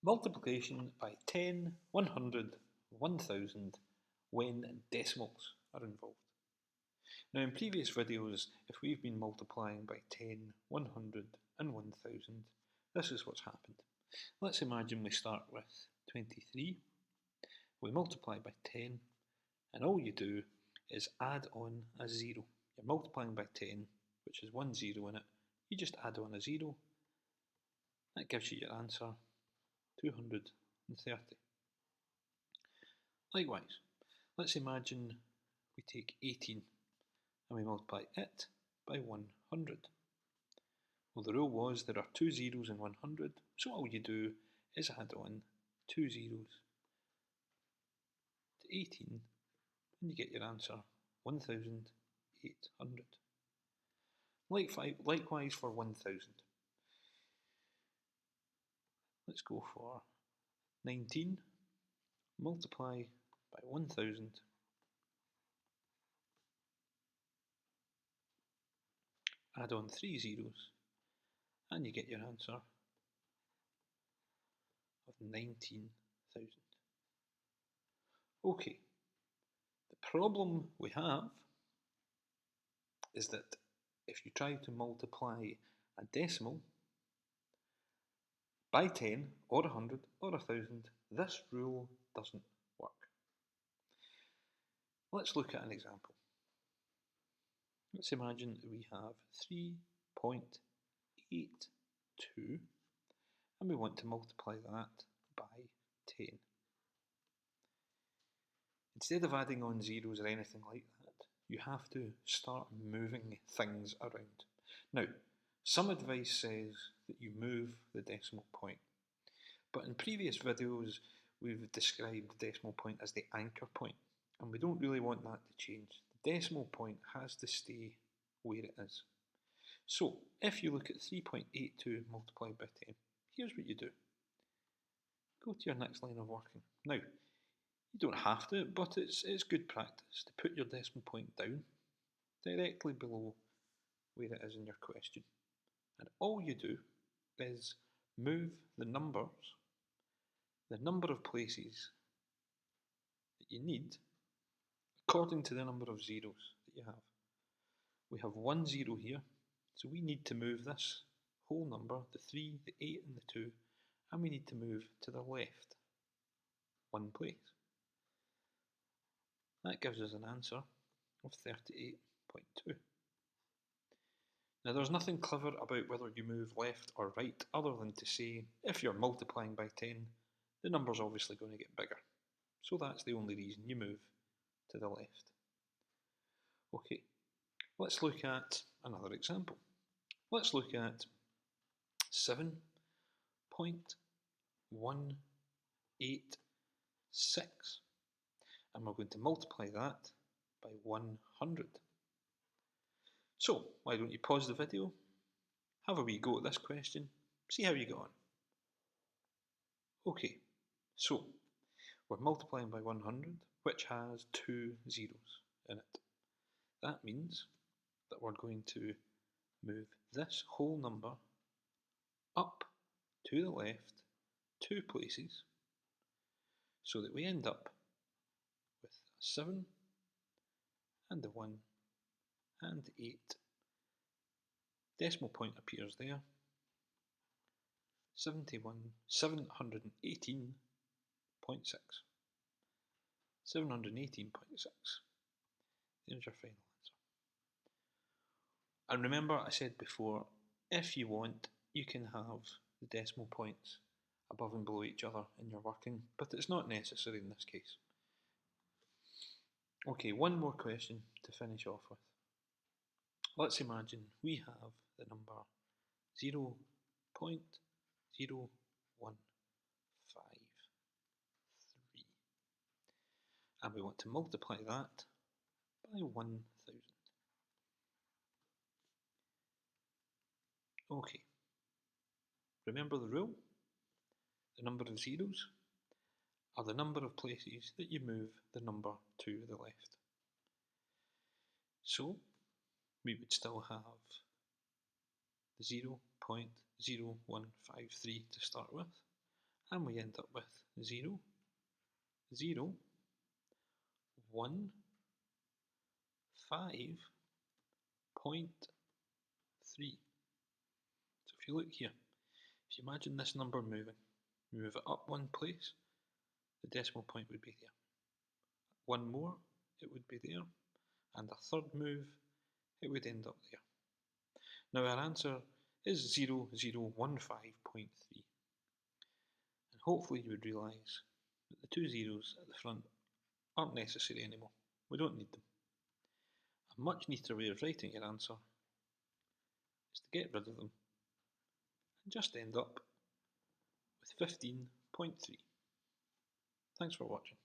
Multiplication by 10, 100, 1000 when decimals are involved. Now in previous videos, if we've been multiplying by 10, 100 and 1000, this is what's happened. Let's imagine we start with 23, we multiply by 10 and all you do is add on a 0. You're multiplying by 10, which has one 0 in it, you just add on a 0, that gives you your answer, 230. Likewise, let's imagine we take 18 and we multiply it by 100. Well, the rule was there are two zeros in 100, so all you do is add on two zeros to 18 and you get your answer, 1800. Likewise for 1000. Let's go for 19, multiply by 1000, add on three zeros, and you get your answer of 19,000. Okay, the problem we have is that if you try to multiply a decimal by 10 or 100 or 1000, this rule doesn't work. Let's look at an example. Let's imagine we have 3.82 and we want to multiply that by 10. Instead of adding on zeros or anything like that, you have to start moving things around. Now, some advice says that you move the decimal point, but in previous videos we've described the decimal point as the anchor point, and we don't really want that to change. The decimal point has to stay where it is. So, if you look at 3.82 multiplied by 10, here's what you do. Go to your next line of working. Now, you don't have to, but it's good practice to put your decimal point down directly below where it is in your question. And all you do is move the number of places that you need according to the number of zeros that you have. We have one 0 here, so we need to move this whole number, the 3, the 8 and the 2, and we need to move to the left one place. That gives us an answer of 38.2. Now there's nothing clever about whether you move left or right other than to say if you're multiplying by 10, the number's obviously going to get bigger. So that's the only reason you move to the left. Okay, let's look at another example. Let's look at 7.186 and we're going to multiply that by 100. So, why don't you pause the video, have a wee go at this question, see how you get on. Okay, so we're multiplying by 100, which has two zeros in it. That means that we're going to move this whole number up to the left 2 places so that we end up with a 7 and a 1 and 8. Decimal point appears there, 718.6. 718.6. There's your final answer. And remember, I said before, if you want, you can have the decimal points above and below each other in your working, but it's not necessary in this case. Okay, one more question to finish off with. Let's imagine we have the number 0.0153 and we want to multiply that by 1000. Okay, remember the rule? The number of zeros are the number of places that you move the number to the left. So, we would still have the 0.0153 to start with, and we end up with 0, 0, 1, 5.3. So if you look here, if you imagine this number moving, you move it up one place, the decimal point would be there. One more, it would be there, and a third move, it would end up there. Now our answer is 0015.3. And hopefully you would realise that the two zeros at the front aren't necessary anymore. We don't need them. A much neater way of writing your answer is to get rid of them and just end up with 15.3. Thanks for watching.